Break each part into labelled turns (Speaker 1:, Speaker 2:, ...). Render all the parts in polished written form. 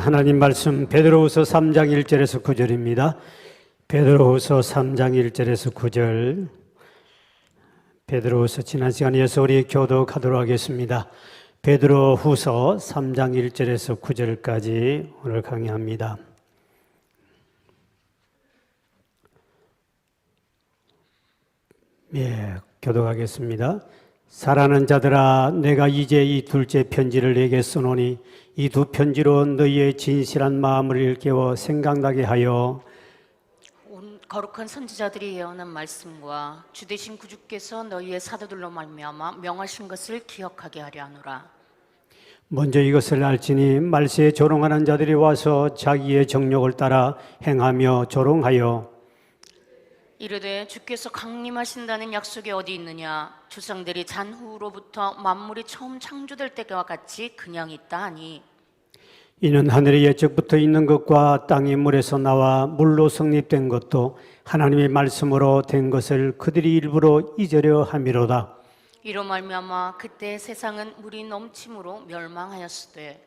Speaker 1: 하나님 말씀 베드로후서 3장 1절에서 9절입니다. 베드로후서 3장 1절에서 9절. 베드로후서 지난 시간에 이어서 우리 교독하도록 하겠습니다. 베드로후서 3장 1절에서 9절까지 오늘 강의합니다. 교독하겠습니다. 사랑하는 자들아, 내가 이제 이 둘째 편지를 내게 써노니 이 두 편지로 너희의 진실한 마음을 일깨워 생각나게 하여
Speaker 2: 거룩한 선지자들이 예언한 말씀과 주되신 구주께서 너희의 사도들로 말미암아 명하신 것을 기억하게 하려 하노라.
Speaker 1: 먼저 이것을 알지니 말세에 조롱하는 자들이 와서 자기의 정욕을 따라 행하며 조롱하여
Speaker 2: 이르되 주께서 강림하신다는 약속이 어디 있느냐? 조상들이 잔후로부터 만물이 처음 창조될 때와 같이 그냥 있다 하니
Speaker 1: 이는 하늘의 예적부터 있는 것과 땅의 물에서 나와 물로 성립된 것도 하나님의 말씀으로 된 것을 그들이 일부러 잊으려 함이로다.
Speaker 2: 이로 말미암아 그때 세상은 물이 넘침으로 멸망하였으되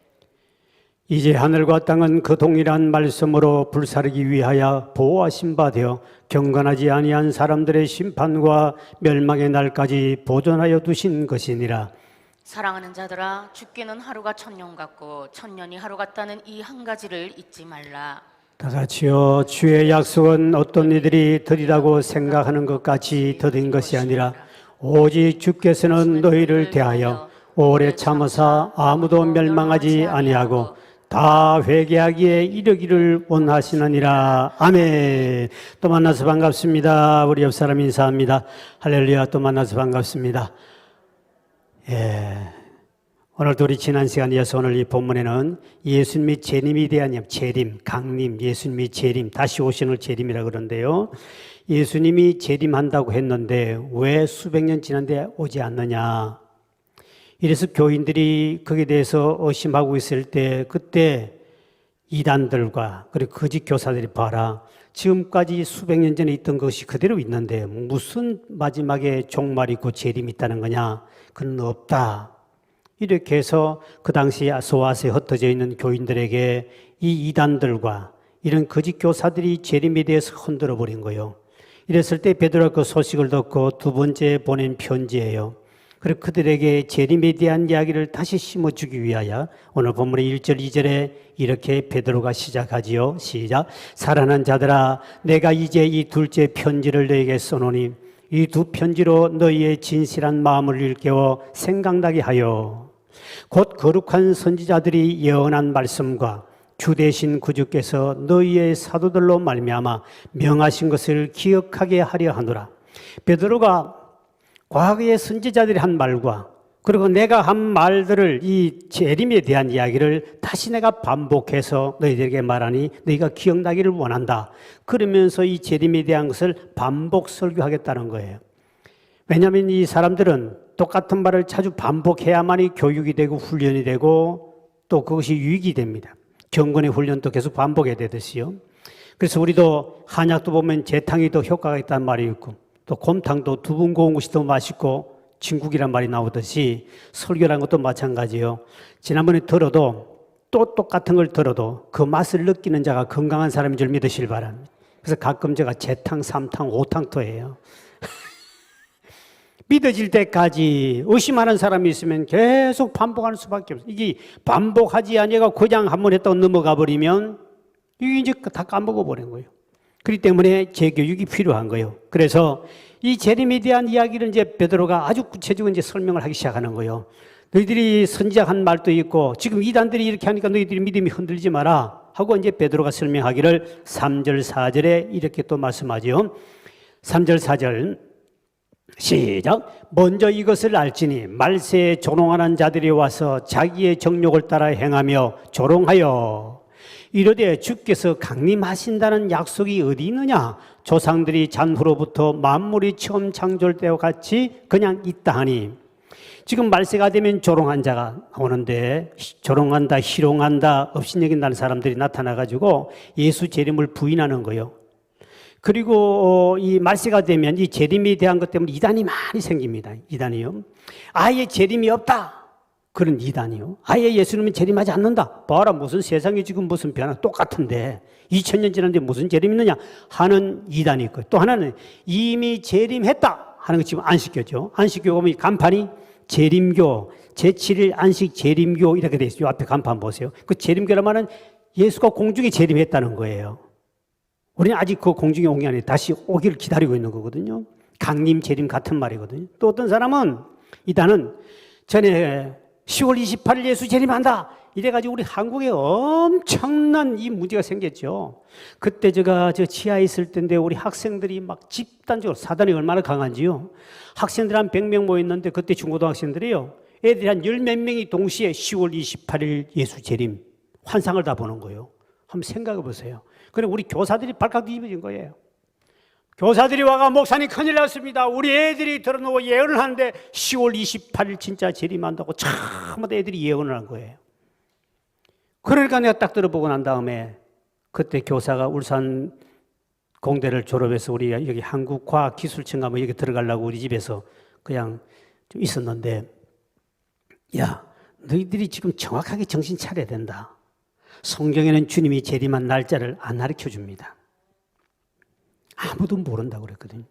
Speaker 1: 이제 하늘과 땅은 그 동일한 말씀으로 불사르기 위하여 보호하신 바 되어 경건하지 아니한 사람들의 심판과 멸망의 날까지 보존하여 두신 것이니라.
Speaker 2: 사랑하는 자들아, 주께는 하루가 천년 같고 천년이 하루 같다는 이 한 가지를 잊지 말라.
Speaker 1: 다 같이요. 주의 약속은 어떤 이들이 더디다고 생각하는 것 같이 더딘 것이 아니라 오직 주께서는 너희를 대하여 오래 참으사 아무도 멸망하지 아니하고 다 회개하기에 이르기를 원하시느니라. 아멘. 또 만나서 반갑습니다. 우리 옆 사람 인사합니다. 할렐루야. 또 만나서 반갑습니다. 오늘도 우리 지난 시간에 이어서 오늘 이 본문에는 예수님이 재림에 대한 재림, 강림, 예수님이 재림, 다시 오시는 재림이라고 그러는데요. 예수님이 재림한다고 했는데 왜 수백 년 지났는데 오지 않느냐. 이래서 교인들이 거기에 대해서 의심하고 있을 때 그때 이단들과 그리고 거짓 교사들이 봐라. 지금까지 수백 년 전에 있던 것이 그대로 있는데 무슨 마지막에 종말이 있고 재림이 있다는 거냐. 그건 없다. 이렇게 해서 그 당시 소아시아에 흩어져 있는 교인들에게 이 이단들과 이런 거짓 교사들이 재림에 대해서 흔들어 버린 거예요. 이랬을 때 베드로가 그 소식을 듣고 두 번째 보낸 편지예요. 그리고 그들에게 재림에 대한 이야기를 다시 심어주기 위하여 오늘 본문의 1절, 2절에 이렇게 베드로가 시작하지요. 시작. 사랑하는 자들아, 내가 이제 이 둘째 편지를 너에게 써노니 이 두 편지로 너희의 진실한 마음을 일깨워 생각나게 하여 곧 거룩한 선지자들이 예언한 말씀과 주 되신 구주께서 너희의 사도들로 말미암아 명하신 것을 기억하게 하려 하노라. 베드로가 과거의 선지자들이 한 말과 그리고 내가 한 말들을 이 재림에 대한 이야기를 다시 내가 반복해서 너희들에게 말하니 너희가 기억나기를 원한다. 그러면서 이 재림에 대한 것을 반복 설교하겠다는 거예요. 왜냐하면 이 사람들은 똑같은 말을 자주 반복해야만이 교육이 되고 훈련이 되고 또 그것이 유익이 됩니다. 경건의 훈련도 계속 반복해야 되듯이요. 그래서 우리도 한약도 보면 재탕이 더 효과가 있다는 말이 있고 또 곰탕도 두 번 고운 것이 더 맛있고 진국이란 말이 나오듯이 설교라는 것도 마찬가지예요. 지난번에 들어도 또 똑같은 걸 들어도 그 맛을 느끼는 자가 건강한 사람인 줄 믿으시길 바랍니다. 그래서 가끔 제가 재탕, 삼탕, 오탕토예요. 믿어질 때까지 의심하는 사람이 있으면 계속 반복하는 수밖에 없어요. 이게 반복하지 아니하고 그냥 한 번 했다고 넘어가 버리면 이게 이제 다 까먹어 버린 거예요. 그렇기 때문에 재교육이 필요한 거예요. 그래서 이 재림에 대한 이야기를 이제 베드로가 아주 구체적으로 이제 설명을 하기 시작하는 거예요. 너희들이 선지자한 말도 있고 지금 이단들이 이렇게 하니까 너희들이 믿음이 흔들리지 마라 하고 이제 베드로가 설명하기를 3절, 4절에 이렇게 또 말씀하죠. 3절, 4절 시작. 먼저 이것을 알지니 말세에 조롱하는 자들이 와서 자기의 정욕을 따라 행하며 조롱하여 이르되 주께서 강림하신다는 약속이 어디 있느냐? 조상들이 잔후로부터 만물이 처음 창조될 때와 같이 그냥 있다 하니 지금 말세가 되면 조롱한 자가 나오는데 조롱한다, 희롱한다, 업신여긴다는 사람들이 나타나가지고 예수 재림을 부인하는 거예요. 그리고 이 말세가 되면 이 재림에 대한 것 때문에 이단이 많이 생깁니다. 이단이요. 아예 재림이 없다. 그런 이단이요. 아예 예수님은 재림하지 않는다. 봐라, 무슨 세상이 지금 무슨 변화 똑같은데 2000년 지났는데 무슨 재림이 있느냐 하는 이단이 있고, 또 하나는 이미 재림했다 하는 거 지금 안식교죠. 안식교 보면 간판이 재림교, 제7일 안식 재림교 이렇게 돼 있어요. 앞에 간판 보세요. 그 재림교란 말은 예수가 공중에 재림했다는 거예요. 우리는 아직 그 공중에 온 게 아니에요. 다시 오기를 기다리고 있는 거거든요. 강림 재림 같은 말이거든요. 또 어떤 사람은 이단은 전에 10월 28일 예수 재림한다 이래가지고 우리 한국에 엄청난 이 문제가 생겼죠. 그때 제가 저 지하에 있을 때인데 우리 학생들이 막 집단적으로, 사단이 얼마나 강한지요. 학생들 한 100명 모였는데 그때 중고등학생들이요, 애들이 한 10몇 명이 동시에 10월 28일 예수 재림 환상을 다 보는 거예요. 한번 생각해 보세요. 그래 우리 교사들이 발칵 뒤집어진 거예요. 교사들이 와가 목사님 큰일 났습니다. 우리 애들이 들어놓고 예언을 하는데 10월 28일 진짜 재림한다고 참마다 애들이 예언을 한 거예요. 그러니까 내가 딱 들어보고 난 다음에 그때 교사가 울산 공대를 졸업해서 우리 여기 한국과학기술청 가면 여기 들어가려고 우리 집에서 그냥 좀 있었는데, 야, 너희들이 지금 정확하게 정신 차려야 된다. 성경에는 주님이 재림한 날짜를 안 가르쳐 줍니다. 아무도 모른다고 그랬거든요.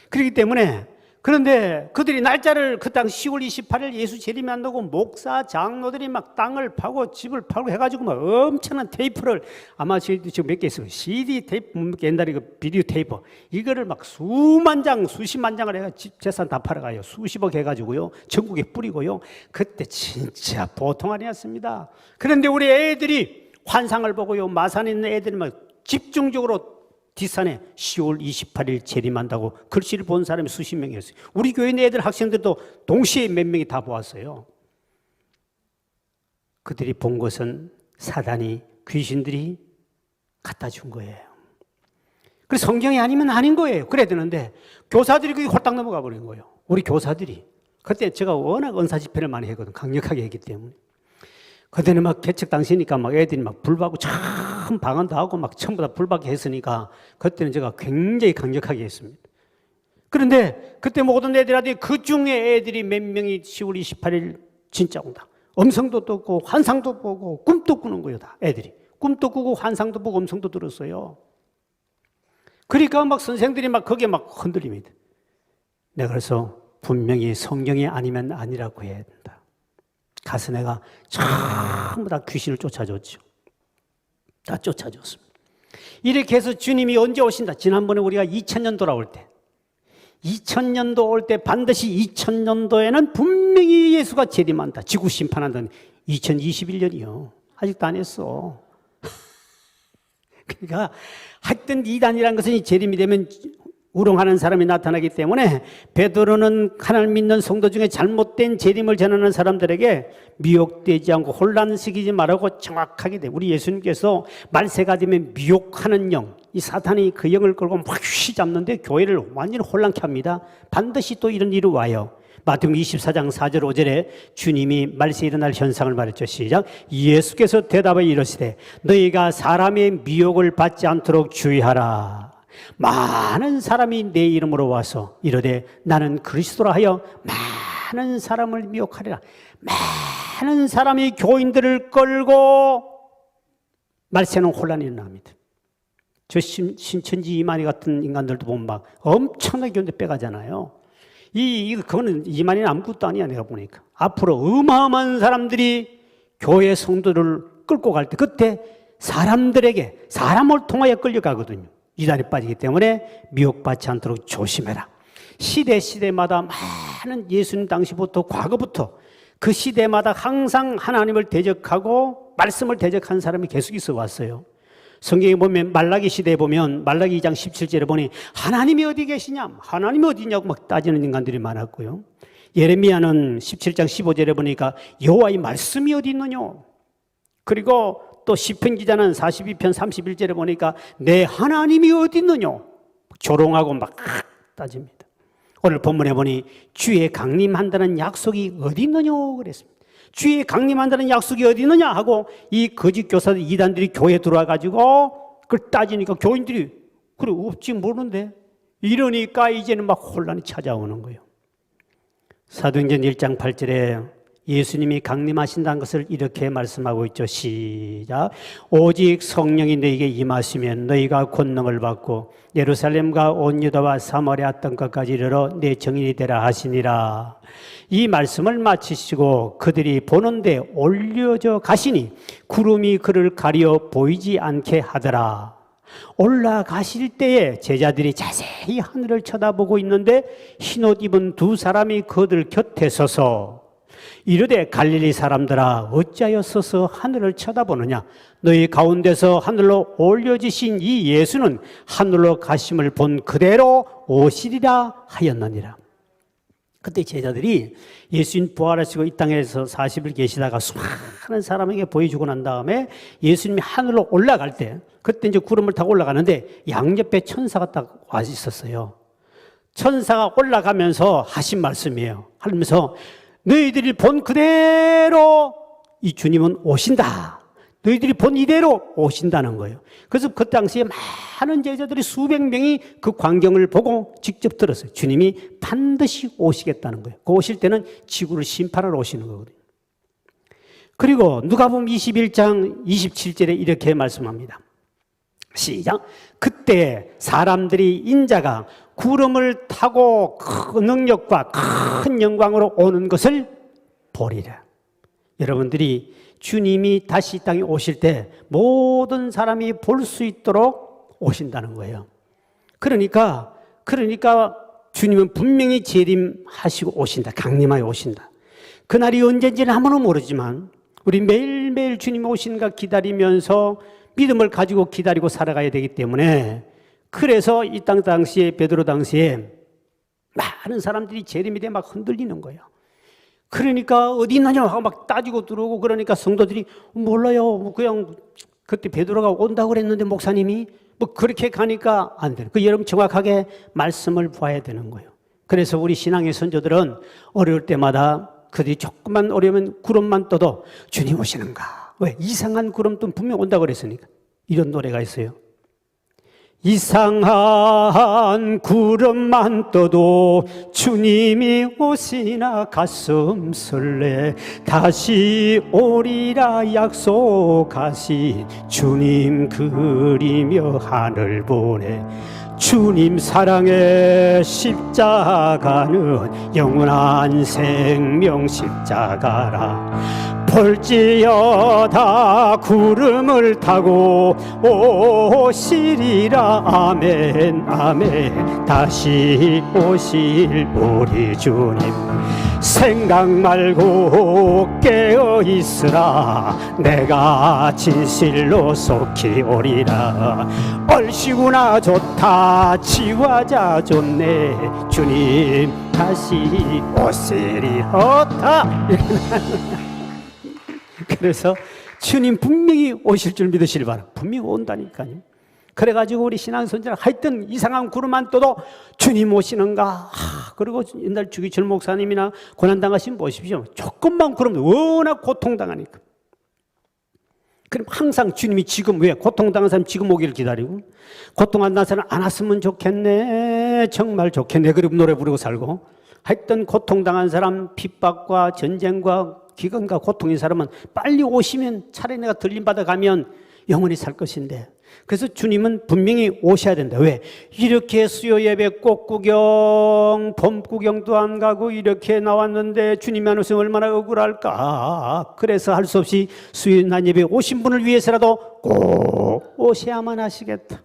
Speaker 1: 그렇기 때문에, 그런데 그들이 날짜를 그 당시 10월 28일 예수 재림한다고 목사, 장로들이 막 땅을 파고 집을 팔고 해가지고 막 엄청난 테이프를, 아마 저희도 지금 몇 개 있어요. CD 테이프, 옛날에 그 비디오 테이프, 이거를 막 수만 장, 수십만 장을 해가 재산 다 팔아가요. 수십억 해가지고요. 전국에 뿌리고요. 그때 진짜 보통 아니었습니다. 그런데 우리 애들이 환상을 보고요. 마산에 있는 애들이 막 집중적으로 뒷산에 10월 28일 재림한다고 글씨를 본 사람이 수십 명이었어요. 우리 교회 내 애들 학생들도 동시에 몇 명이 다 보았어요. 그들이 본 것은 사단이, 귀신들이 갖다 준 거예요. 그래서 성경이 아니면 아닌 거예요. 그래야 되는데 교사들이 그게 홀딱 넘어가 버린 거예요. 우리 교사들이. 그때 제가 워낙 은사 집회를 많이 했거든. 강력하게 했기 때문에. 그때는 막 개척 당시니까 막 애들이 막 불받고 참 방언도 하고 막 전부 다 불받게 했으니까 그때는 제가 굉장히 강력하게 했습니다. 그런데 그때 모든 애들한테 그 중에 애들이 몇 명이 10월 28일 진짜 온다. 음성도 듣고 환상도 보고 꿈도 꾸는 거예요. 다 애들이. 꿈도 꾸고 환상도 보고 음성도 들었어요. 그러니까 막 선생들이 막 거기에 막 흔들립니다. 내가 그래서 분명히 성경이 아니면 아니라고 해야 된다. 가서 내가 전부 다 귀신을 쫓아줬죠. 다 쫓아줬습니다. 이렇게 해서 주님이 언제 오신다? 지난번에 우리가 2000년 돌아올 때, 2000년도 올 때 반드시 2000년도에는 분명히 예수가 재림한다. 지구 심판한다는 2021년이요. 아직도 안 했어. 그러니까 하여튼 이단이라는 것은 재림이 되면 우롱하는 사람이 나타나기 때문에 베드로는 하나님 믿는 성도 중에 잘못된 재림을 전하는 사람들에게 미혹되지 않고 혼란시키지 말라고 정확하게 돼. 우리 예수님께서 말세가 되면 미혹하는 영, 이 사탄이 그 영을 끌고 막 휘잡는데 교회를 완전히 혼란케 합니다. 반드시 또 이런 일이 와요. 마태복음 24장 4절 5절에 주님이 말세에 일어날 현상을 말했죠. 시작. 예수께서 대답하여 이르시되 너희가 사람의 미혹을 받지 않도록 주의하라. 많은 사람이 내 이름으로 와서 이르되 나는 그리스도라 하여 많은 사람을 미혹하리라. 많은 사람이 교인들을 끌고 말세는 혼란이 일어납니다. 저 신천지 이만희 같은 인간들도 보면 막 엄청나게 교인들 빼가잖아요. 그거는 이만희는 아무것도 아니야. 내가 보니까 앞으로 어마어마한 사람들이 교회 성도를 끌고 갈 때 그때 사람들에게 사람을 통하여 끌려가거든요. 이단에 빠지기 때문에 미혹받지 않도록 조심해라. 시대마다 많은 예수님 당시부터 과거부터 그 시대마다 항상 하나님을 대적하고 말씀을 대적한 사람이 계속 있어 왔어요. 성경에 보면 말라기 시대에 보면 말라기 2장 17절에 보니 하나님이 어디 계시냐? 하나님이 어디냐고 막 따지는 인간들이 많았고요. 예레미야는 17장 15절에 보니까 여호와의 말씀이 어디 있느냐? 그리고 또 시편 기자는 42편 31절에 보니까 내 하나님이 어디 있느냐? 조롱하고 막 따집니다. 오늘 본문에 보니 주의 강림한다는 약속이 어디 있느냐 그랬습니다. 주의 강림한다는 약속이 어디 있느냐 하고 이 거짓 교사들 이단들이 교회에 들어와 가지고 그걸 따지니까 교인들이 그래 없지 모르는데 이러니까 이제는 막 혼란이 찾아오는 거예요. 사도행전 1장 8절에 예수님이 강림하신다는 것을 이렇게 말씀하고 있죠. 시작. 오직 성령이 너희에게 임하시면 너희가 권능을 받고 예루살렘과 온 유다와 사마리아 땅끝까지 이르러 내 증인이 되라 하시니라. 이 말씀을 마치시고 그들이 보는데 올려져 가시니 구름이 그를 가려 보이지 않게 하더라. 올라가실 때에 제자들이 자세히 하늘을 쳐다보고 있는데 흰옷 입은 두 사람이 그들 곁에 서서 이르되 갈릴리 사람들아 어찌하여 서서 하늘을 쳐다보느냐 너희 가운데서 하늘로 올려지신 이 예수는 하늘로 가심을 본 그대로 오시리라 하였느니라. 그때 제자들이 예수님 부활하시고 이 땅에서 40일 계시다가 수많은 사람에게 보여주고 난 다음에 예수님이 하늘로 올라갈 때 그때 이제 구름을 타고 올라가는데 양옆에 천사가 딱 와 있었어요. 천사가 올라가면서 하신 말씀이에요. 하면서 너희들이 본 그대로 이 주님은 오신다. 너희들이 본 이대로 오신다는 거예요. 그래서 그 당시에 많은 제자들이 수백 명이 그 광경을 보고 직접 들었어요. 주님이 반드시 오시겠다는 거예요. 그 오실 때는 지구를 심판하러 오시는 거거든요. 그리고 누가복음 21장 27절에 이렇게 말씀합니다. 시작. 그때 사람들이 인자가 구름을 타고 큰 능력과 큰 영광으로 오는 것을 보리라. 여러분들이 주님이 다시 이 땅에 오실 때 모든 사람이 볼 수 있도록 오신다는 거예요. 그러니까 주님은 분명히 재림하시고 오신다. 강림하여 오신다. 그날이 언제인지는 아무도 모르지만 우리 매일매일 주님 오신가 기다리면서 믿음을 가지고 기다리고 살아가야 되기 때문에 그래서 이 땅 당시에 베드로 당시에 많은 사람들이 재림에 대해 막 흔들리는 거예요. 그러니까 어디 있느냐 하고 막 따지고 들어오고 그러니까 성도들이 몰라요. 그냥 그때 베드로가 온다고 그랬는데 목사님이 뭐 그렇게 가니까 안 돼요. 그 여러분 정확하게 말씀을 봐야 되는 거예요. 그래서 우리 신앙의 선조들은 어려울 때마다 그들이 조금만 어려우면 구름만 떠도 주님 오시는가? 왜? 이상한 구름도 분명 온다고 그랬으니까. 이런 노래가 있어요. 이상한 구름만 떠도 주님이 오시나 가슴 설레 다시 오리라 약속하신 주님 그리며 하늘 보내 주님 사랑의 십자가는 영원한 생명 십자가라 볼지어다 구름을 타고 오시리라 아멘 아멘 다시 오실 우리 주님 생각 말고 깨어 있으라 내가 진실로 속히 오리라 얼씨구나 좋다 지화자 좋네 주님 다시 오시리어다 그래서 주님 분명히 오실 줄 믿으시길 바랍니다. 분명히 온다니까요. 그래가지고 우리 신앙선지자 하여튼 이상한 구름만 떠도 주님 오시는가. 그리고 옛날 주기철 목사님이나 고난당하신 보십시오. 조금만 구르면 워낙 고통당하니까. 그럼 항상 주님이 지금 왜 고통당한 사람 지금 오기를 기다리고 고통 안 난 사람 안 왔으면 좋겠네. 정말 좋겠네. 그리고 노래 부르고 살고 하여튼 고통당한 사람 핍박과 전쟁과 기근과 고통인 사람은 빨리 오시면 차라리 내가 들림받아 가면 영원히 살 것인데 그래서 주님은 분명히 오셔야 된다. 왜? 이렇게 수요 예배 꽃구경 봄 구경도 안 가고 이렇게 나왔는데 주님이 안 오시면 얼마나 억울할까. 그래서 할 수 없이 수요 난 예배 오신 분을 위해서라도 꼭 오셔야만 하시겠다.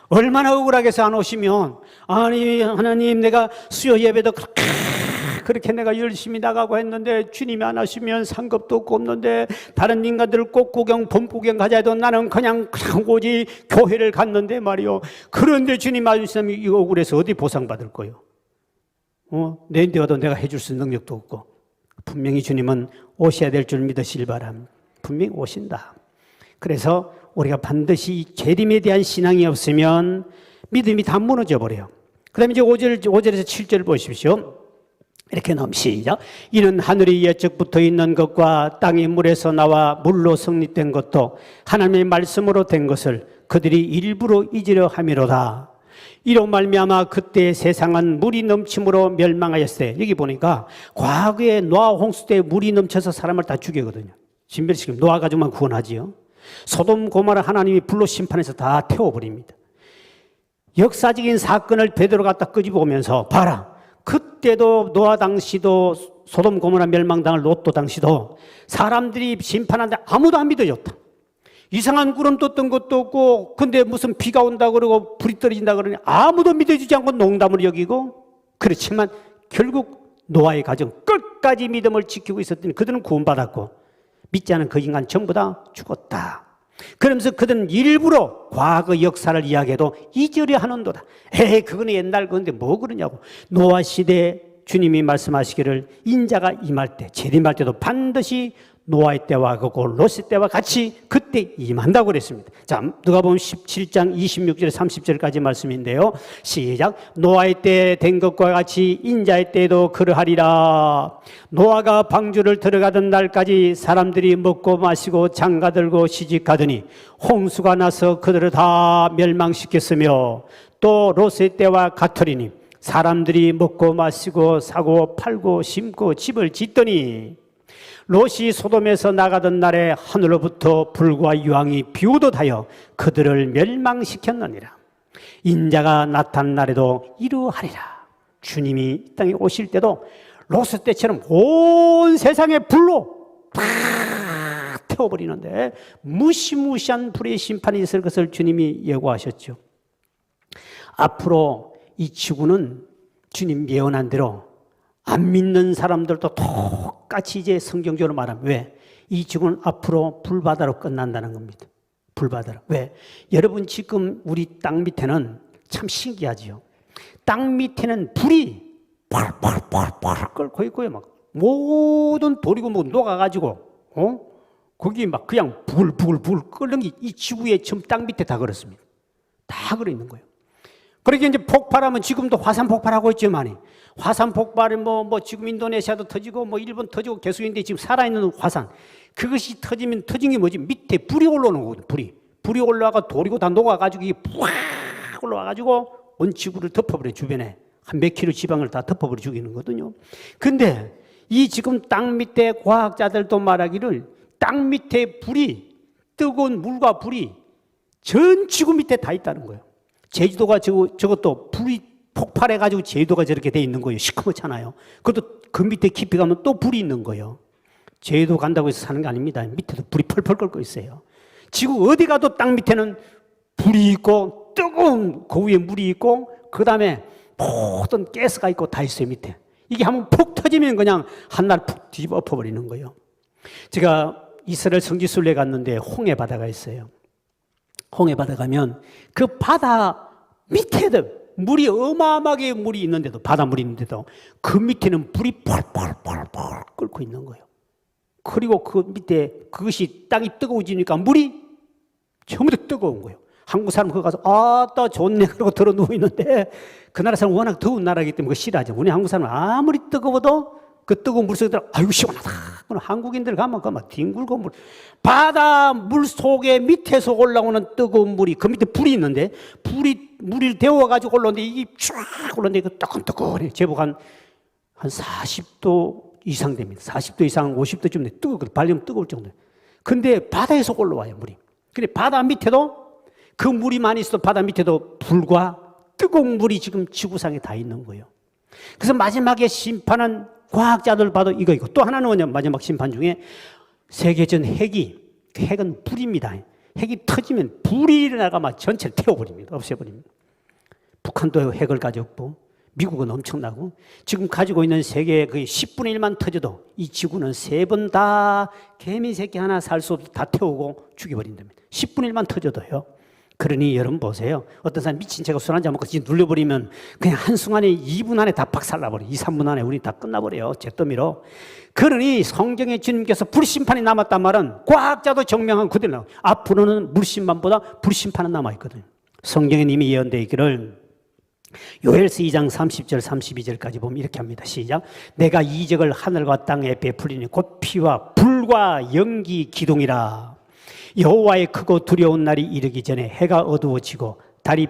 Speaker 1: 얼마나 억울하게서 안 오시면 아니 하나님 내가 수요 예배도 그렇게 내가 열심히 나가고 했는데 주님이 안 하시면 상급도 없고 없는데 다른 인간들 꽃구경 봄구경 가자 해도 나는 그냥 오지 교회를 갔는데 말이요. 그런데 주님 아주시면 이거 억울해서 어디 보상받을 거요. 내인데 와도 내가 해줄 수 있는 능력도 없고 분명히 주님은 오셔야 될 줄 믿으시길 바랍니다. 분명히 오신다. 그래서 우리가 반드시 재림에 대한 신앙이 없으면 믿음이 다 무너져 버려요. 그 다음에 이제 5절에서 7절 보십시오. 이렇게 넘시죠. 이는 하늘이 예적 붙어 있는 것과 땅이 물에서 나와 물로 성립된 것도 하나님의 말씀으로 된 것을 그들이 일부러 잊으려 함이로다. 이로 말미암아 그때 세상은 물이 넘침으로 멸망하였어요. 여기 보니까 과거에 노아 홍수 때 물이 넘쳐서 사람을 다 죽이거든요. 진멸시키면 노아 가족만 구원하지요. 소돔 고모라 하나님이 불로 심판해서 다 태워버립니다. 역사적인 사건을 베드로 갖다 끄집어오면서 봐라, 그때도 노아 당시도 소돔 고모라 멸망당할 롯도 당시도 사람들이 심판하는데 아무도 안 믿어줬다. 이상한 구름 떴던 것도 없고, 근데 무슨 비가 온다 그러고 불이 떨어진다 그러니 아무도 믿어주지 않고 농담을 여기고, 그렇지만 결국 노아의 가정 끝까지 믿음을 지키고 있었더니 그들은 구원받았고, 믿지 않은 그 인간 전부 다 죽었다. 그러면서 그들은 일부러 과거 역사를 이야기해도 잊으려 하는도다. 에이, 그거는 옛날 건데 뭐 그러냐고. 노아 시대에 주님이 말씀하시기를 인자가 임할 때, 재림할 때도 반드시 노아의 때와 그 롯의 때와 같이 그때 임한다고 그랬습니다. 자, 누가복음 17장 26절 30절까지 말씀인데요. 시작. 노아의 때 된 것과 같이 인자의 때도 그러하리라. 노아가 방주를 들어가던 날까지 사람들이 먹고 마시고 장가들고 시집가더니 홍수가 나서 그들을 다 멸망시켰으며, 또 롯의 때와 같으리니 사람들이 먹고 마시고 사고 팔고 심고 집을 짓더니 롯이 소돔에서 나가던 날에 하늘로부터 불과 유황이 비오듯 하여 그들을 멸망시켰느니라. 인자가 나타난 날에도 이러하리라. 주님이 이 땅에 오실 때도 롯의 때처럼 온 세상에 불로 다 태워버리는데 무시무시한 불의 심판이 있을 것을 주님이 예고하셨죠. 앞으로 이 지구는 주님 예언한 대로 안 믿는 사람들도 똑같이 이제 성경적으로 말하면, 왜? 이 지구는 앞으로 불바다로 끝난다는 겁니다. 불바다로. 왜? 여러분, 지금 우리 땅 밑에는 참 신기하지요. 땅 밑에는 불이 펄펄펄펄 끓고 있고요. 막 모든 돌이고 뭐 녹아가지고, 거기 막 그냥 부글부글 끓는 게 이 지구에 지금 땅 밑에 다 그렇습니다. 다 그러 있는 거예요. 그렇게 이제 폭발하면 지금도 화산 폭발하고 있지만, 화산 폭발이 뭐 지금 인도네시아도 터지고 뭐 일본 터지고 계속인데 지금 살아있는 화산, 그것이 터지면 터진 게 뭐지? 밑에 불이 올라오는 거거든요. 불이 올라와가 돌이고 다 녹아가지고 이게 푸악 올라와가지고 온 지구를 덮어버려. 주변에 한 몇 킬로 지방을 다 덮어버려 죽이는 거거든요. 근데 이 지금 땅 밑에 과학자들도 말하기를 땅 밑에 불이, 뜨거운 물과 불이 전 지구 밑에 다 있다는 거예요. 제주도가 저것도 불이 폭발해가지고 제주도가 저렇게 돼 있는 거예요. 시커멓잖아요. 그것도 그 밑에 깊이 가면 또 불이 있는 거예요. 제주도 간다고 해서 사는 게 아닙니다. 밑에도 불이 펄펄 끓고 있어요. 지구 어디 가도 땅 밑에는 불이 있고 뜨거운 그 위에 물이 있고 그 다음에 모든 가스가 있고 다 있어요. 밑에. 이게 한번 푹 터지면 그냥 한날 푹 뒤집어 엎어버리는 거예요. 제가 이스라엘 성지순례 갔는데 홍해 바다가 있어요. 홍해 바다 가면 그 바다 밑에도 물이 어마어마하게 물이 있는데도, 바닷물이 있는데도 그 밑에는 불이 펄펄펄펄 끓고 있는 거예요. 그리고 그 밑에 그것이 땅이 뜨거워지니까 물이 전부 다 뜨거운 거예요. 한국 사람 거기 가서 아따 좋네 그러고 들어 누워 있는데, 그 나라 사람은 워낙 더운 나라이기 때문에 그거 싫어하죠. 우리 한국 사람은 아무리 뜨거워도 그 뜨거운 물 속에 들어 아이고 시원하다. 그럼 한국인들 가면 뒹굴고 물, 바다 물 속에 밑에서 올라오는 뜨거운 물이, 그 밑에 불이 있는데 물이 데워가지고 올라오는데 이게 쫙 올라오는데 이거 뜨끈뜨끈해. 제법 한 40도 이상 됩니다. 40도 이상 50도쯤 돼. 뜨겁거든. 발리면 뜨거울 정도예요. 근데 바다에서 올라와요, 물이. 근데 바다 밑에도 그 물이 많이 있어도 바다 밑에도 불과 뜨거운 물이 지금 지구상에 다 있는 거예요. 그래서 마지막에 심판은 과학자들 봐도 이거 또 하나는 뭐냐, 마지막 심판 중에 세계전 핵이, 그 핵은 불입니다. 핵이 터지면 불이 일어나가 전체를 태워버립니다. 없애버립니다. 북한도 핵을 가졌고 미국은 엄청나고, 지금 가지고 있는 세계의 거의 10분의 1만 터져도 이 지구는 3번 다 개미 새끼 하나 살 수 없이 다 태우고 죽여버린답니다. 10분의 1만 터져도요. 그러니 여러분 보세요. 어떤 사람 미친 채가 술 한잔 먹고 눌려버리면 그냥 한순간에 2분 안에 다 박살나버려. 2, 3분 안에 우리 다 끝나버려요. 잿더미로. 그러니 성경에 주님께서 불심판이 남았단 말은 과학자도 증명한 그대로 앞으로는 물심판보다 불심판은 남아있거든요. 성경에 이미 예언되어 있기를 요엘서 2장 30절 32절까지 보면 이렇게 합니다. 시작. 내가 이적을 하늘과 땅에 베풀리니 곧 피와 불과 연기 기둥이라. 여호와의 크고 두려운 날이 이르기 전에 해가 어두워지고 달이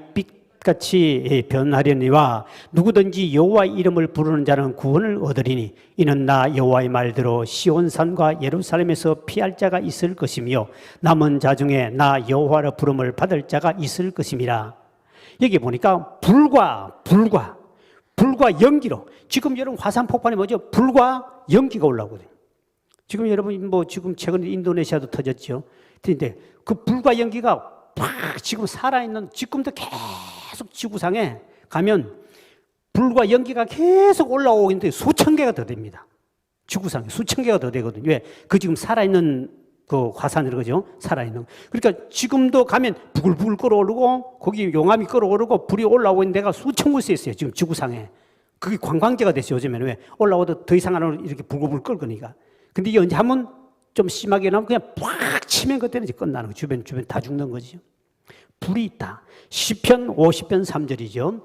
Speaker 1: 같이 변하려니와 누구든지 여호와의 이름을 부르는 자는 구원을 얻으리니 이는 나 여호와의 말대로 시온산과 예루살렘에서 피할 자가 있을 것이며 남은 자 중에 나 여호와를 부름을 받을 자가 있을 것임이라. 여기 보니까 불과 연기로, 지금 여러분 화산 폭발이 뭐죠? 불과 연기가 올라오거든요. 지금 여러분 지금 최근에 인도네시아도 터졌죠. 그런데 그 불과 연기가 팍 지금 살아있는, 지금도 계속 지구상에 가면 불과 연기가 계속 올라오고 있는데 수천 개가 더 됩니다. 지구상에 수천 개가 더 되거든요. 왜? 그 지금 살아있는 그 화산이라 그죠? 살아있는. 그러니까 지금도 가면 부글부글 끓어오르고 거기 용암이 끓어오르고 불이 올라오고 있는 데가 수천 곳에 있어요. 지금 지구상에. 그게 관광지가 됐어요. 요즘에는. 왜? 올라오도 더 이상 안 오르고 이렇게 부글부글 끓으니까. 근데 이게 언제 한번 좀 심하게 나면 그냥 팍 치면 그때는 이제 끝나는 거예요. 주변 다 죽는 거죠. 불이 있다. 시편 50편 3절이죠.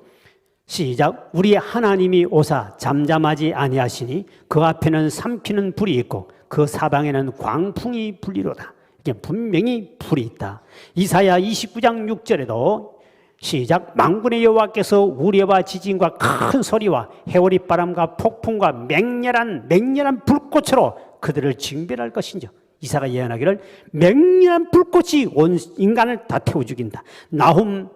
Speaker 1: 시작. 우리 하나님이 오사 잠잠하지 아니하시니 그 앞에는 삼키는 불이 있고 그 사방에는 광풍이 불리로다. 이게 분명히 불이 있다. 이사야 29장 6절에도 시작. 만군의 여호와께서 우레와 지진과 큰 소리와 해오리 바람과 폭풍과 맹렬한 불꽃으로 그들을 징벌할 것인지. 이사가 예언하기를 맹렬한 불꽃이 온 인간을 다 태워 죽인다. 나훔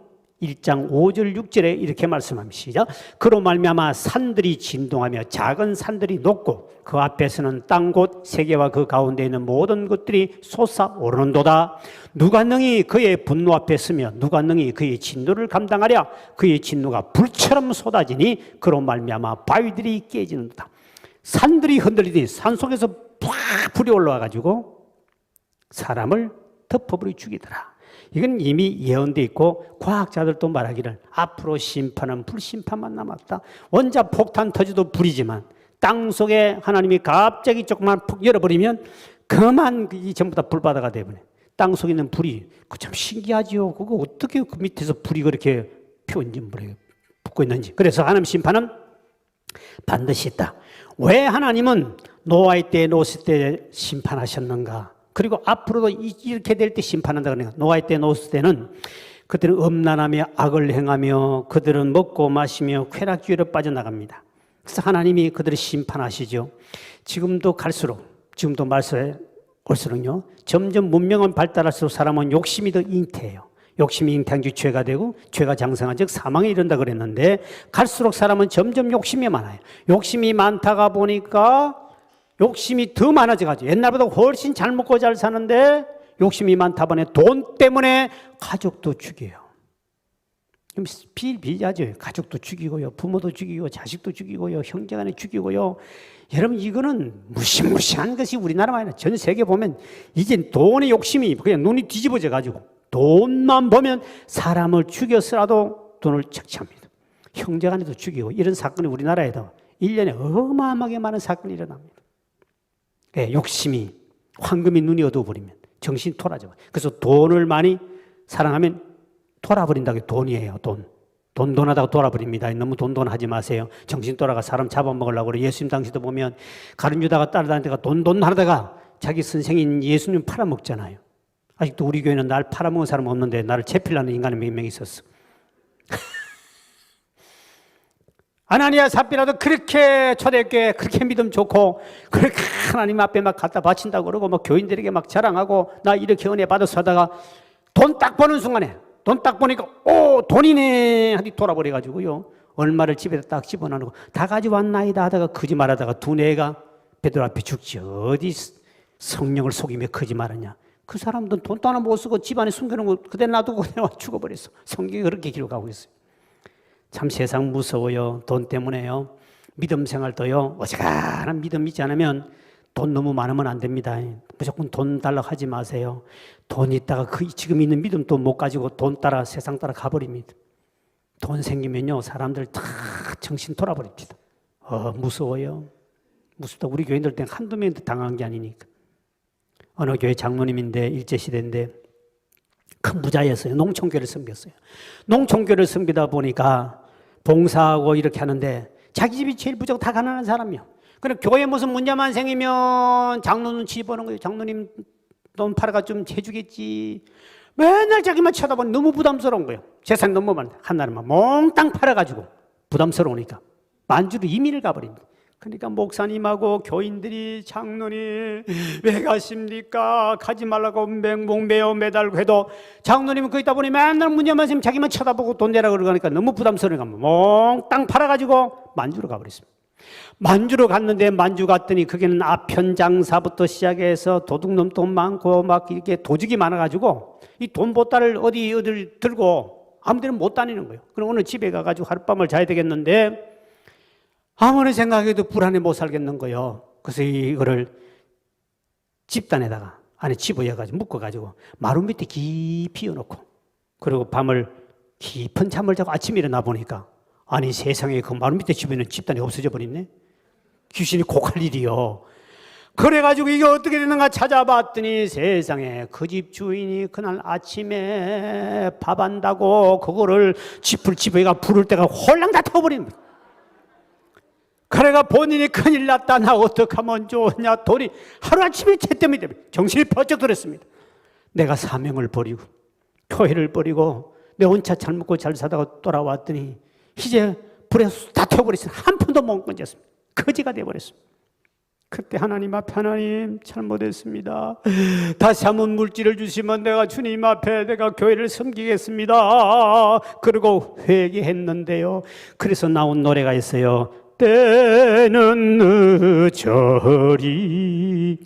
Speaker 1: 1장 5절 6절에 이렇게 말씀합니다. 시작. 그로 말미암아 산들이 진동하며 작은 산들이 녹고 그 앞에서는 땅곳 세계와 그 가운데 있는 모든 것들이 솟아오르는도다. 누가 능히 그의 분노 앞에 서며 누가 능히 그의 진노를 감당하랴. 그의 진노가 불처럼 쏟아지니 그로 말미암아 바위들이 깨지는도다. 산들이 흔들리더니 산속에서 팍 불이 올라와가지고 사람을 덮어버려 죽이더라. 이건 이미 예언되어 있고 과학자들도 말하기를 앞으로 심판은 불심판만 남았다. 원자 폭탄 터져도 불이지만 땅속에 하나님이 갑자기 조금만 푹 열어버리면 그만 이 전부 다 불바다가 되버려요. 땅속에 있는 불이 그 참 신기하지요. 그거 어떻게 그 밑에서 불이 그렇게 피운지 모르겠어요. 붙고 있는지. 그래서 하나님 심판은 반드시 있다. 왜 하나님은 노아의 때 노스 때 심판하셨는가? 그리고 앞으로도 이렇게 될 때 심판한다 그러니까 노아의 때 노스 때는 그들은 음란하며 악을 행하며 그들은 먹고 마시며 쾌락주의로 빠져나갑니다. 그래서 하나님이 그들을 심판하시죠. 지금도 말씀에 올수록요 점점 문명은 발달할수록 사람은 욕심이 더 잉태해요. 욕심이 잉태한 즉 죄가 되고 죄가 장성한 즉 사망에 이른다 그랬는데 갈수록 사람은 점점 욕심이 많아요. 욕심이 많다가 보니까 욕심이 더 많아져가지고 옛날보다 훨씬 잘 먹고 잘 사는데 욕심이 많다 보니 돈 때문에 가족도 죽여요. 비일비재하죠. 가족도 죽이고요. 부모도 죽이고 자식도 죽이고요. 형제간에 죽이고요. 여러분 이거는 무시무시한 것이 우리나라만 아니라 전 세계 보면 이제 돈의 욕심이 그냥 눈이 뒤집어져 가지고 돈만 보면 사람을 죽여서라도 돈을 착취합니다. 형제간에도 죽이고 이런 사건이 우리나라에도 1년에 어마어마하게 많은 사건이 일어납니다. 네, 욕심이 황금이 눈이 어두워버리면 정신이 돌아져. 그래서 돈을 많이 사랑하면 돌아버린다고. 돈이에요. 돈 하다가 돌아버립니다. 너무 돈 하지 마세요. 정신 돌아가 사람 잡아먹으려고 그래. 예수님 당시도 보면 가룟 유다가 따라다니다가 돈 하다가 자기 선생인 예수님 팔아먹잖아요. 아직도 우리 교회는 날 팔아먹은 사람 없는데 나를 제필라는 인간이 몇 명 있었어. 아나니아 삽비라도 그렇게 초대교회 그렇게 믿음 좋고 그렇게 하나님 앞에 막 갖다 바친다고 그러고 막 교인들에게 막 자랑하고 나 이렇게 은혜 받아서 하다가 돈 딱 버는 순간에 돈 딱 보니까 돈이네 하니 돌아버려가지고요 얼마를 집에다 딱 집어넣고 다 가져왔나이다 하다가 거짓말하다가 두네 애가 베드로 앞에 죽지. 어디 성령을 속이며 거짓말하냐. 그 사람들은 돈도 하나 못 쓰고 집안에 숨겨놓은 거 그대로 놔두고 그냥 죽어버렸어. 성경이 그렇게 기록하고 있어요. 참 세상 무서워요. 돈 때문에요. 믿음 생활도요. 어지간한 믿음 있지 않으면 돈 너무 많으면 안 됩니다. 무조건 돈 달라고 하지 마세요. 돈 있다가 지금 있는 믿음도 못 가지고 돈 따라 세상 따라 가버립니다. 돈 생기면요 사람들 다 정신 돌아버립니다. 무서워요. 무섭다. 우리 교인들 때는 한두 명한테 당한 게 아니니까. 어느 교회 장로님인데 일제시대인데 큰 부자였어요. 농촌교를 섬겼어요. 농촌교를 섬기다 보니까 봉사하고 이렇게 하는데 자기 집이 제일 부자고 다 가난한 사람이요. 그럼 교회 무슨 문제만 생기면 장로 눈치 보는 거예요. 장로님 돈 팔아가 좀 해주겠지. 맨날 자기만 쳐다보니 너무 부담스러운 거예요. 재산이 너무 많은데 한날은 막 몽땅 팔아가지고 부담스러우니까 만주로 이민을 가버립니다. 그러니까 목사님하고 교인들이 장로님 왜 가십니까? 가지 말라고 맹목매어 매달고 해도 장로님은 거기 있다 보니 맨날 문 열면 자기만 쳐다보고 돈 내라 그러니까 너무 부담스러우니까 몽땅 팔아가지고 만주로 가버렸습니다. 만주로 갔는데 만주 갔더니 거기는 아편 장사부터 시작해서 도둑놈 돈 많고 막 이렇게 도둑이 많아가지고 이 돈 보따를 어디를 들고 아무 데는 못 다니는 거예요. 그럼 오늘 집에 가가지고 하룻밤을 자야 되겠는데 아무리 생각해도 불안해 못 살겠는 거예요. 그래서 이거를 집단에다가 안에 집어여가지고 묶어가지고 마루 밑에 깊이 넣어놓고 그리고 밤을 깊은 잠을 자고 아침에 일어나 보니까 아니 세상에 그 마루 밑에 집어있는 집단이 없어져 버렸네. 귀신이 곡할 일이요. 그래가지고 이게 어떻게 되는가 찾아봤더니 세상에 그 집 주인이 그날 아침에 밥 한다고 그거를 집을 집에가 부를 때가 홀랑 다 타버리는 거예요. 그래가 본인이 큰일 났다. 나 어떡하면 좋으냐. 돈이 하루아침에 채점이 되면 정신이 번쩍 들었습니다. 내가 사명을 버리고 교회를 버리고 내 혼자 잘 먹고 잘 사다가 돌아왔더니 이제 불에 다 태워버렸어요. 한 푼도 못 건졌습니다. 거지가 돼버렸습니다. 그때 하나님 앞에 하나님 잘못했습니다. 다시 한번 물질을 주시면 내가 주님 앞에 내가 교회를 섬기겠습니다. 그리고 회개했는데요. 그래서 나온 노래가 있어요. 때는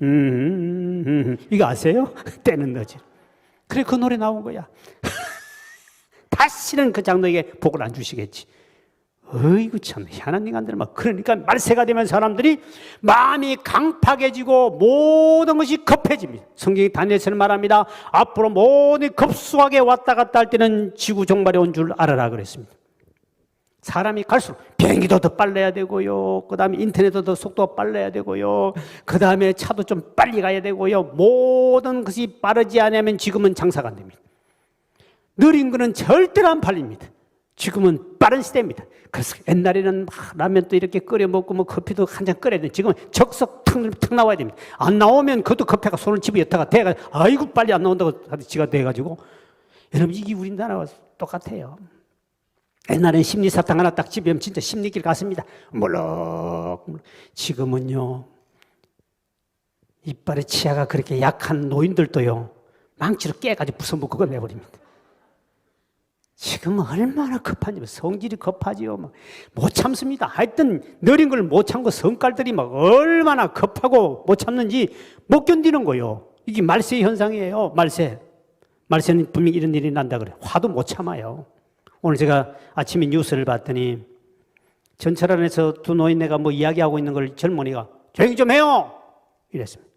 Speaker 1: 늦으리 이거 아세요? 때는 늦으리. 그래 그 노래 나온 거야. 다시는 그 장로에게 복을 안 주시겠지. 어이구 참 희한한 인간들 막 그러니까 말세가 되면 사람들이 마음이 강팍해지고 모든 것이 급해집니다. 성경이 다니엘서는 말합니다. 앞으로 모든 급수하게 왔다 갔다 할 때는 지구 종말이 온 줄 알아라 그랬습니다. 사람이 갈수록 비행기도 더 빨라야 되고요. 그 다음에 인터넷도 더 속도가 빨라야 되고요. 그 다음에 차도 좀 빨리 가야 되고요. 모든 것이 빠르지 않으면 지금은 장사가 안 됩니다. 느린 거는 절대로 안 팔립니다. 지금은 빠른 시대입니다. 그래서 옛날에는 라면도 이렇게 끓여 먹고 뭐 커피도 한 잔 끓여야 돼. 지금은 적석 탁 나와야 됩니다. 안 나오면 그것도 급해가 손을 집어 였다가 대가 아이고 빨리 안 나온다고 지가 돼가지고 여러분 이게 우리나라와 똑같아요. 옛날엔 심리사탕 하나 딱 집으면 진짜 심리길 갔습니다. 물럭. 지금은요 이빨의 치아가 그렇게 약한 노인들도요 망치로 깨가지고 부숴먹고 그걸 내버립니다. 지금은 얼마나 급한지 성질이 급하지요. 막 못 참습니다. 하여튼 느린 걸 못 참고 성깔들이 막 얼마나 급하고 못 참는지 못 견디는 거예요. 이게 말세 현상이에요. 말세는 분명히 이런 일이 난다 그래. 화도 못 참아요. 오늘 제가 아침에 뉴스를 봤더니 전철 안에서 두 노인네가 뭐 이야기하고 있는 걸 젊은이가 조용히 좀 해요 이랬습니다.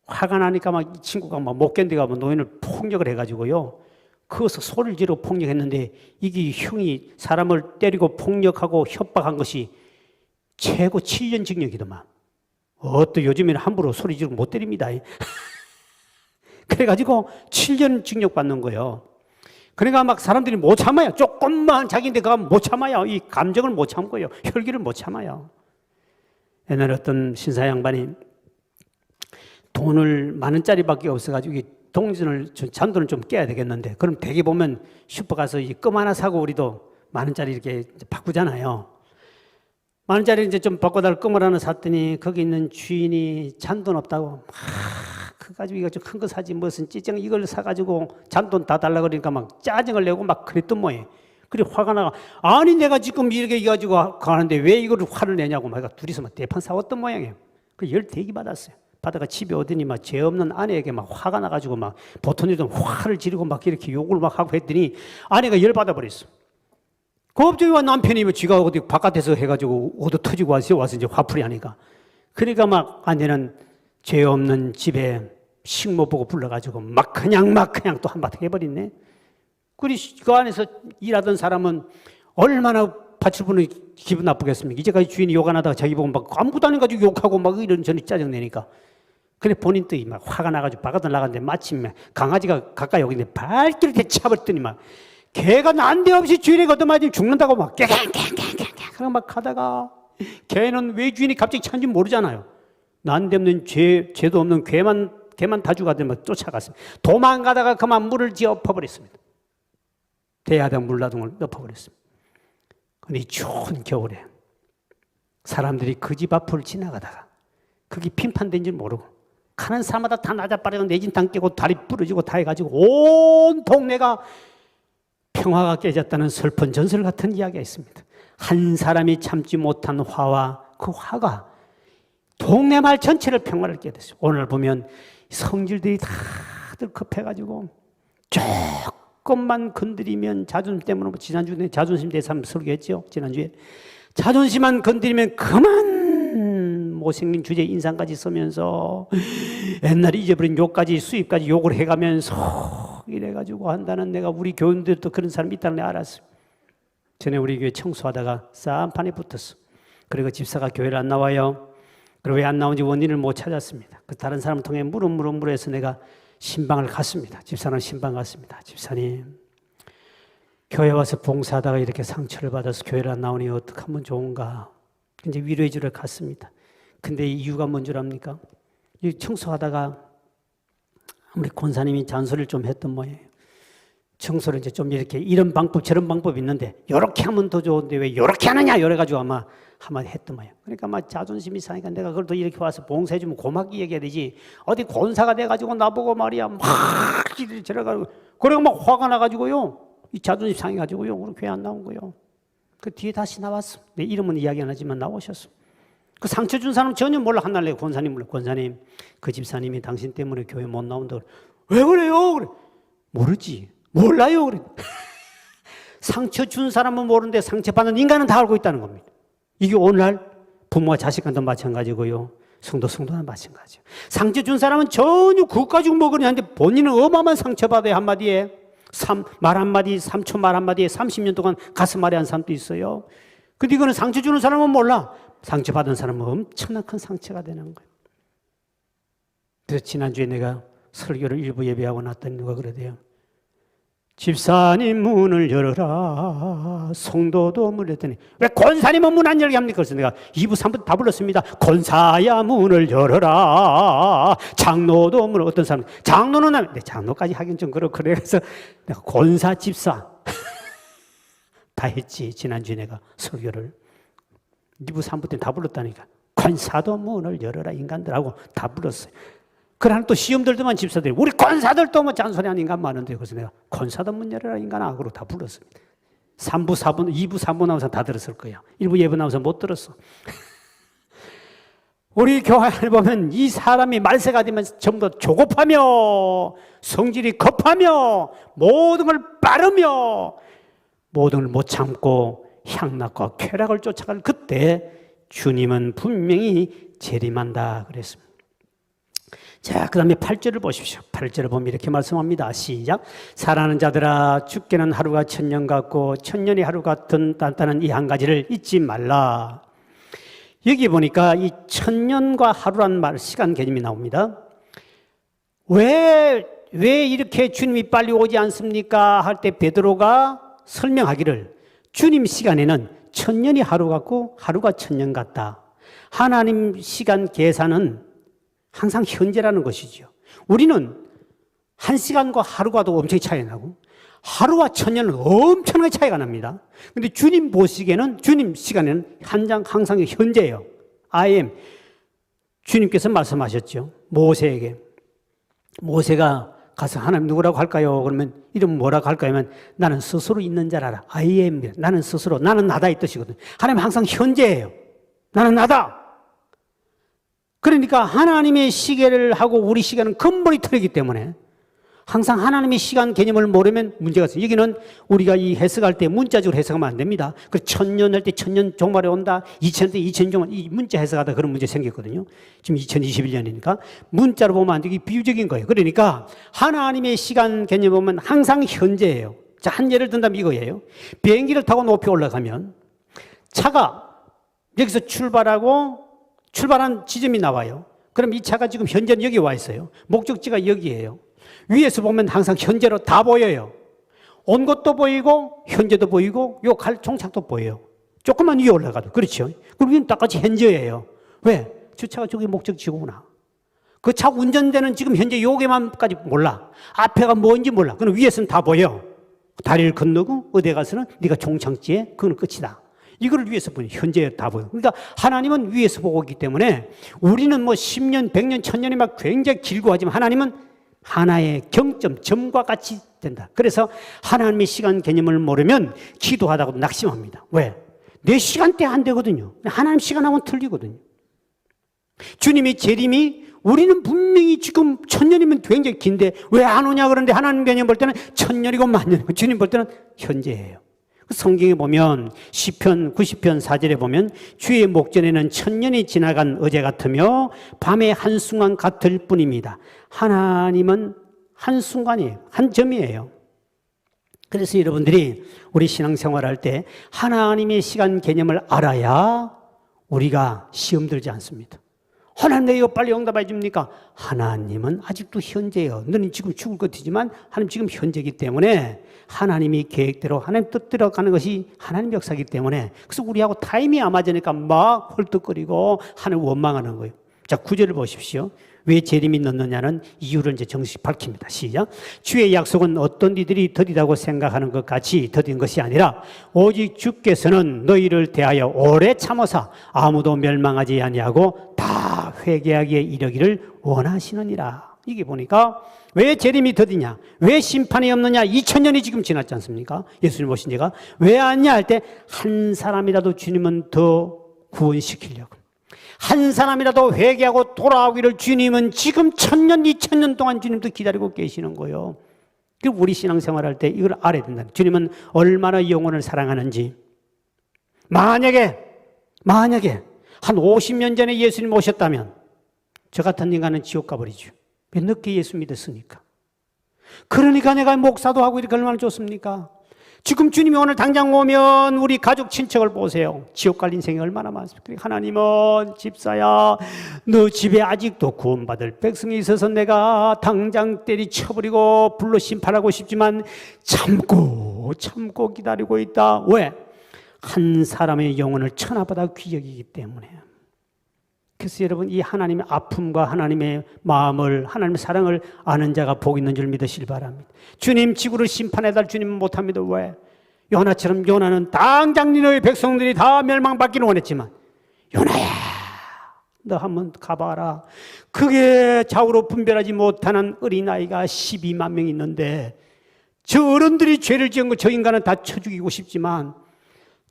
Speaker 1: 화가 나니까 막 이 친구가 막 못 견디가 뭐 노인을 폭력을 해가지고요. 그것을 소리를 지르고 폭력했는데 이게 형이 사람을 때리고 폭력하고 협박한 것이 최고 7년 징역이더만. 또 요즘에는 함부로 소리 지르고 못 때립니다. 그래가지고 7년 징역 받는 거예요. 그러니까 막 사람들이 못 참아요. 조금만 자기인데 가면 못 참아요. 이 감정을 못 참고요. 혈기를 못 참아요. 옛날에 어떤 신사 양반이 돈을 10,000원짜리밖에 없어가지고 잔돈을 좀 깨야 되겠는데 그럼 대개 보면 슈퍼 가서 이 껌 하나 사고 우리도 10,000원짜리 이렇게 바꾸잖아요. 10,000원짜리 이제 좀 바꿔달라고 껌을 하나 샀더니 거기 있는 주인이 잔돈 없다고 그 가지고 이거 좀 큰 거 사지 무슨 찌쟁 이걸 사가지고 잔돈 다 달라 그러니까 막 짜증을 내고 막 그랬던 모양이에요. 그래 화가 나가 아니 내가 지금 이렇게 가지고 가는데 왜 이걸 화를 내냐고 막 둘이서 막 대판 싸웠던 모양이에요. 그 열 대기 받았어요. 받아가 집에 오더니 막 죄 없는 아내에게 막 화가 나가지고 막 보통 일은 화를 지르고 막 이렇게 욕을 막 하고 했더니 아내가 열 받아버렸어. 갑자기 와 남편이 뭐 지가 어디 바깥에서 해가지고 얻어 터지고 와서 이제 화풀이 하니까 그러니까 막 아내는 죄 없는 집에 식모 보고 불러가지고 막 그냥 또 한바탕 해버리네. 그리 그 안에서 일하던 사람은 얼마나 파출부는 기분 나쁘겠습니까? 이제까지 주인이 욕 안 하다가 자기 보고 막 아무것도 안 해가지고 욕하고 막 이런 전이 짜증내니까. 그래 본인 또 막 화가 나가지고 바깥을 나갔는데 마침 강아지가 가까이 오길래 발길을 대차버렸더니 막 개가 난데없이 주인에게 얻어맞으면 죽는다고 막 깨갱 막 하다가 개는 왜 주인이 갑자기 찾는지 모르잖아요. 난데없는 죄도 없는 개만 걔만 다 죽어가더니 쫓아갔습니다. 도망가다가 그만 물을 지어 엎어버렸습니다. 대야당 물라동을 엎어버렸습니다. 근데 이 추운 겨울에 사람들이 그 집 앞을 지나가다가 그게 핀판된 줄 모르고 가는 사람마다 다 나자빠리고 내진 땅 깨고 다리 부러지고 다 해가지고 온 동네가 평화가 깨졌다는 슬픈 전설 같은 이야기가 있습니다. 한 사람이 참지 못한 화와 그 화가 동네 마을 전체를 평화를 깨졌어요. 오늘 보면 성질들이 다들 급해가지고 조금만 건드리면 자존심 때문에 지난주에 자존심 대상 설교했죠. 지난주에 자존심만 건드리면 그만 못생긴 주제 인상까지 쓰면서 옛날에 잊어버린 욕까지 수입까지 욕을 해가면서 이래가지고 한다는 내가 우리 교인들도 그런 사람이 있다는 걸 알았어요. 전에 우리 교회 청소하다가 쌈판에 붙었어. 그리고 집사가 교회를 안 나와요. 그리고 왜 안 나오는지 원인을 못 찾았습니다. 그 다른 사람을 통해 물어서 내가 신방을 갔습니다. 집사는 신방 갔습니다. 집사님, 교회 와서 봉사하다가 이렇게 상처를 받아서 교회를 안 나오니 어떻게 하면 좋은가? 이제 위로해 주러 갔습니다. 근데 이유가 뭔 줄 압니까? 청소하다가 우리 권사님이 잔소리를 좀 했던 모양이에요. 청소를 이제 좀 이렇게 이런 방법 저런 방법이 있는데 이렇게 하면 더 좋은데 왜 이렇게 하느냐 이래가지고 아마 한마디 했던 모양. 그러니까 막 자존심이 상하니까 내가 그걸 또 이렇게 와서 봉사해주면 고맙게 얘기해야 되지. 어디 권사가 돼가지고 나보고 말이야 막 이리 저래가지고 그래가 막 화가 나가지고요. 이 자존심 상해가지고요. 우리 교회 안 나온 거요. 그 뒤에 다시 나왔어. 내 이름은 이야기 안 하지만 나오셨어. 그 상처 준 사람 전혀 몰라. 한날래 권사님 몰라. 권사님 그 집사님이 당신 때문에 교회 못 나온다. 왜 그래요? 그래. 모르지. 몰라요. 그래. 상처 준 사람은 모르는데 상처받는 인간은 다 알고 있다는 겁니다. 이게 오늘날 부모와 자식 간도 마찬가지고요. 성도나 마찬가지예요. 상처 준 사람은 전혀 그것 가지고 뭐 그러냐는데 본인은 어마어마한 상처받아요. 한마디에 말 한마디 3초 말 한마디에 30년 동안 가슴 아래 한 사람도 있어요. 근데 이거는 상처 주는 사람은 몰라. 상처받은 사람은 엄청난 큰 상처가 되는 거예요. 그래서 지난주에 내가 설교를 일부 예배하고 났더니 누가 그러대요. 집사님 문을 열어라. 성도도 문을 했더니 왜 권사님은 문 안 열게 합니까? 그래서 내가 2부 3부 다 불렀습니다. 권사야 문을 열어라. 장로도 문을 어떤 사람 장로는 내 장로까지 하긴 좀 그렇고 그래서 내가 권사 집사 다 했지. 지난주에 내가 설교를 2부 3부 때 다 불렀다니까. 권사도 문을 열어라 인간들하고 다 불렀어요. 그러나 또 시험들도만 집사들이 우리 권사들도 뭐 잔소리하는 인간 많은데 그래서 내가 권사도 문 열어라 인간 악으로 다 불렀습니다. 3부 4부 2부 3부 나와서 다 들었을 거예요. 1부 예부 나와서 못 들었어. 우리 교회를 보면 이 사람이 말세가 되면 전부 다 조급하며 성질이 급하며 모든 걸 빠르며 모든 걸 못 참고 향락과 쾌락을 쫓아갈 그때 주님은 분명히 재림한다 그랬습니다. 자, 그 다음에 8절을 보십시오. 8절을 보면 이렇게 말씀합니다. 시작. 사랑하는 자들아 죽게는 하루가 천년 같고 천년이 하루 같은 단단한 이 한 가지를 잊지 말라. 여기 보니까 이 천년과 하루란 말 시간 개념이 나옵니다. 왜 이렇게 주님이 빨리 오지 않습니까? 할 때 베드로가 설명하기를 주님 시간에는 천년이 하루 같고 하루가 천년 같다. 하나님 시간 계산은 항상 현재라는 것이죠. 우리는 한 시간과 하루가도 엄청 차이가 나고 하루와 천년은 엄청나게 차이가 납니다. 그런데 주님 보시기에는 주님 시간에는 항상 현재예요. I am. 주님께서 말씀하셨죠. 모세에게. 모세가 가서 하나님 누구라고 할까요? 그러면 이름 뭐라고 할까요? 하면 나는 스스로 있는 자라라. I am. 나는 스스로. 나는 나다 이 뜻이거든요. 하나님 항상 현재예요. 나는 나다. 그러니까 하나님의 시계를 하고 우리 시간은 근본이 틀리기 때문에 항상 하나님의 시간 개념을 모르면 문제가 있어요. 여기는 우리가 이 해석할 때 문자적으로 해석하면 안 됩니다. 그 천년 할 때 천년 종말에 온다. 2000년 때 2000년 종말. 이 문자 해석하다 그런 문제 생겼거든요. 지금 2021년이니까 문자로 보면 안 되게 비유적인 거예요. 그러니까 하나님의 시간 개념 보면 항상 현재예요. 자, 한 예를 든다면 이거예요. 비행기를 타고 높이 올라가면 차가 여기서 출발한 지점이 나와요. 그럼 이 차가 지금 현재는 여기 와 있어요. 목적지가 여기예요. 위에서 보면 항상 현재로 다 보여요. 온 것도 보이고 현재도 보이고 요 갈 종착도 보여요. 조금만 위에 올라가도 그렇죠. 그리고 여기는 똑같이 현재예요. 왜? 저 차가 저기 목적지구나. 그 차 운전되는 지금 현재 요게만까지 몰라. 앞에가 뭔지 몰라. 그럼 위에서는 다 보여. 다리를 건너고 어디 가서는 네가 종착지에 그건 끝이다. 이거를 위에서 보니 현재 다 보여. 그러니까 하나님은 위에서 보고 있기 때문에 우리는 뭐 10년, 100년, 1000년이 막 굉장히 길고 하지만 하나님은 하나의 경점, 점과 같이 된다. 그래서 하나님의 시간 개념을 모르면 기도하다가도 낙심합니다. 왜? 내 시간대 안 되거든요. 하나님 시간하고는 틀리거든요. 주님의 재림이 우리는 분명히 지금 1000년이면 굉장히 긴데 왜 안 오냐 그러는데 하나님 개념 볼 때는 1000년이고 만년이고 주님 볼 때는 현재예요. 성경에 보면 시편 90편 4절에 보면 주의 목전에는 1000년이 지나간 어제 같으며 밤의 한순간 같을 뿐입니다. 하나님은 한순간이에요. 한 점이에요. 그래서 여러분들이 우리 신앙생활할 때 하나님의 시간 개념을 알아야 우리가 시험 들지 않습니다. 하나님 내 이거 빨리 응답해 줍니까? 하나님은 아직도 현재예요. 너는 지금 죽을 것이지만 하나님 지금 현재이기 때문에 하나님이 계획대로 하나님 뜻대로 가는 것이 하나님 역사이기 때문에 그래서 우리하고 타임이 안 맞으니까 막 헐떡거리고 하나님 원망하는 거예요. 자, 9절을 보십시오. 왜 재림이 늦느냐는 이유를 이제 정식 밝힙니다. 시작. 주의 약속은 어떤 이들이 더디다고 생각하는 것 같이 더딘 것이 아니라 오직 주께서는 너희를 대하여 오래 참으사 아무도 멸망하지 아니하고 다 회개하기에 이르기를 원하시느니라. 이게 보니까 왜 재림이 더디냐? 왜 심판이 없느냐? 2000년이 지금 지났지 않습니까? 예수님 오신 지가. 왜 왔냐 할 때 한 사람이라도 주님은 더 구원시키려고. 한 사람이라도 회개하고 돌아오기를 주님은 지금 1000년, 2000년 동안 주님도 기다리고 계시는 거예요. 그리고 우리 신앙생활할 때 이걸 알아야 된다. 주님은 얼마나 영혼을 사랑하는지. 만약에 한 50년 전에 예수님 오셨다면 저 같은 인간은 지옥 가버리죠. 왜 늦게 예수 믿었으니까. 그러니까 내가 목사도 하고 이렇게 얼마나 좋습니까? 지금 주님이 오늘 당장 오면 우리 가족 친척을 보세요. 지옥 갈 인생이 얼마나 많습니까? 하나님은 집사야 너 집에 아직도 구원받을 백성이 있어서 내가 당장 때리쳐버리고 불로 심판하고 싶지만 참고 기다리고 있다. 왜? 한 사람의 영혼을 천하보다 귀여기기 때문에. 그래서 여러분 이 하나님의 아픔과 하나님의 마음을 하나님의 사랑을 아는 자가 복 있는 줄 믿으시길 바랍니다. 주님 지구를 심판해달 주님은 못합니다. 왜? 요나처럼 요나는 당장 니네의 백성들이 다 멸망받기를 원했지만 요나야 너 한번 가봐라. 그게 좌우로 분별하지 못하는 어린아이가 12만 명 있는데 저 어른들이 죄를 지은 거 저 인간은 다 쳐 죽이고 싶지만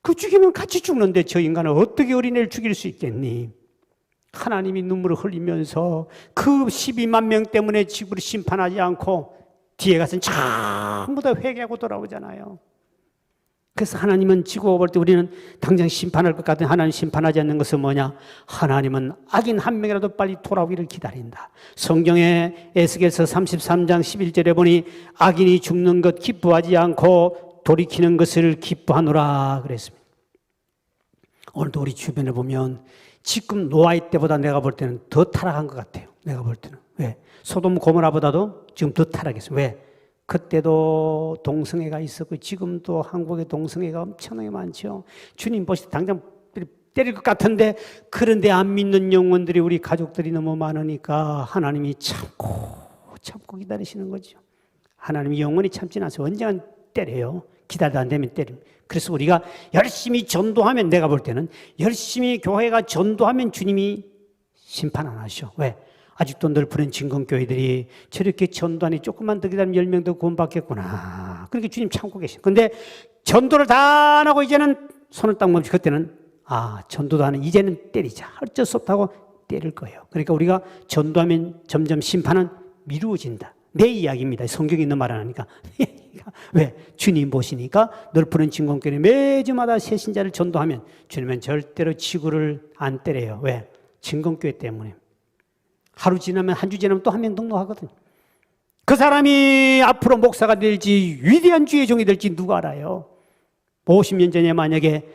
Speaker 1: 그 죽이면 같이 죽는데 저 인간은 어떻게 어린애를 죽일 수 있겠니? 하나님이 눈물을 흘리면서 그 12만 명 때문에 지구를 심판하지 않고 뒤에 가서는 전부 다 회개하고 돌아오잖아요. 그래서 하나님은 지구가 볼 때 우리는 당장 심판할 것 같은 하나님 심판하지 않는 것은 뭐냐? 하나님은 악인 한 명이라도 빨리 돌아오기를 기다린다. 성경에 에스겔서 33장 11절에 보니 악인이 죽는 것 기뻐하지 않고 돌이키는 것을 기뻐하노라 그랬습니다. 오늘도 우리 주변에 보면 지금 노아의 때보다 내가 볼 때는 더 타락한 것 같아요. 내가 볼 때는. 왜? 소돔 고모라보다도 지금 더 타락했어요. 왜? 그때도 동성애가 있었고 지금도 한국에 동성애가 엄청나게 많죠. 주님 보실 때 당장 때릴 것 같은데 그런데 안 믿는 영혼들이 우리 가족들이 너무 많으니까 하나님이 참고 기다리시는 거죠. 하나님이 영원히 참지 않아서 언젠간 때려요. 기다리다 안 되면 때립니다. 그래서 우리가 열심히 전도하면 내가 볼 때는 열심히 교회가 전도하면 주님이 심판 안 하셔. 왜? 아직도 넓은 진건교회들이 저렇게 전도하니 조금만 더 기다리면 10명 더 구원받겠구나. 그렇게 주님 참고 계셔. 근데 전도를 다 안 하고 이제는 손을 딱 멈추 그때는 전도도 안 해. 이제는 때리자. 어쩔 수 없다고 때릴 거예요. 그러니까 우리가 전도하면 점점 심판은 미루어진다. 내 이야기입니다. 성경에 있는 말 안 하니까. 왜? 주님 보시니까 넓은 진공교회 매주마다 새 신자를 전도하면 주님은 절대로 지구를 안 때려요. 왜? 진공교회 때문에. 하루 지나면 한 주 지나면 또 한 명 등록하거든요. 그 사람이 앞으로 목사가 될지 위대한 주의 종이 될지 누가 알아요? 50년 전에 만약에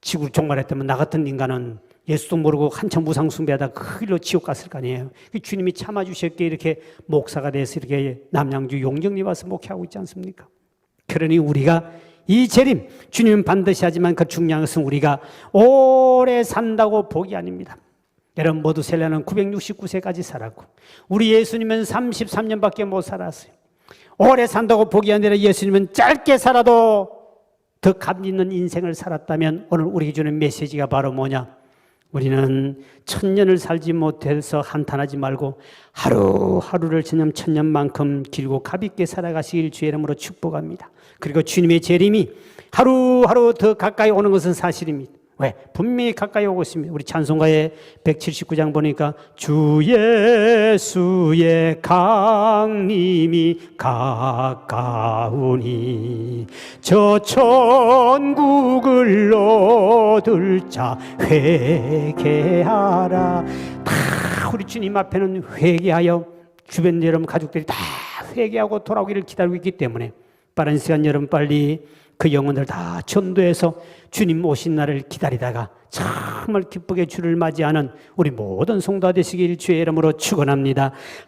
Speaker 1: 지구를 종말했다면 나 같은 인간은 예수도 모르고 한참 무상 숭배하다 그 길로 지옥 갔을 거 아니에요. 주님이 참아주셨기에 이렇게 목사가 돼서 이렇게 남양주 용정리 와서 목회하고 있지 않습니까? 그러니 우리가 이 재림, 주님은 반드시 하지만 그 중요한 것은 우리가 오래 산다고 복이 아닙니다. 여러분 모두 셀라는 969세까지 살았고 우리 예수님은 33년밖에 못 살았어요. 오래 산다고 복이 아니라 예수님은 짧게 살아도 더 감 있는 인생을 살았다면 오늘 우리에게 주는 메시지가 바로 뭐냐? 우리는 1000년을 살지 못해서 한탄하지 말고 하루하루를 천년만큼 길고 값있게 살아가시길 주의 이름으로 축복합니다. 그리고 주님의 재림이 하루하루 더 가까이 오는 것은 사실입니다. 왜? 분명히 가까이 오고 있습니다. 우리 찬송가의 179장 보니까 주 예수의 강림이 가까우니 저 천국을 얻을 자 회개하라. 다 우리 주님 앞에는 회개하여 주변 여러분 가족들이 다 회개하고 돌아오기를 기다리고 있기 때문에 빠른 시간 여러분 빨리 그 영혼을 다 전도해서 주님 오신 날을 기다리다가 정말 기쁘게 주를 맞이하는 우리 모든 성도 되시길 주의 이름으로 축원합니다.